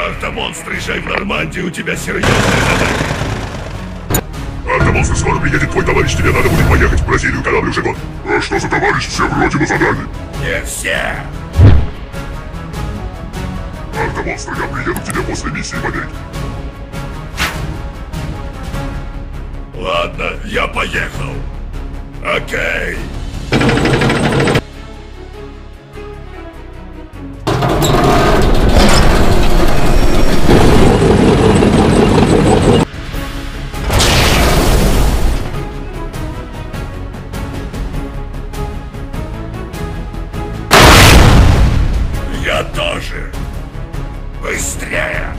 Артамонстр, езжай в Нормандию, у тебя серьезное задание. Артамонстр, скоро приедет твой товарищ, тебе надо будет поехать в Бразилию, корабль уже год. А что за товарищ? Все в родину задали. Не все. Артамонстр, я приеду к тебе после миссии в Америке. Ладно, я поехал. Окей. Я тоже. Быстрее!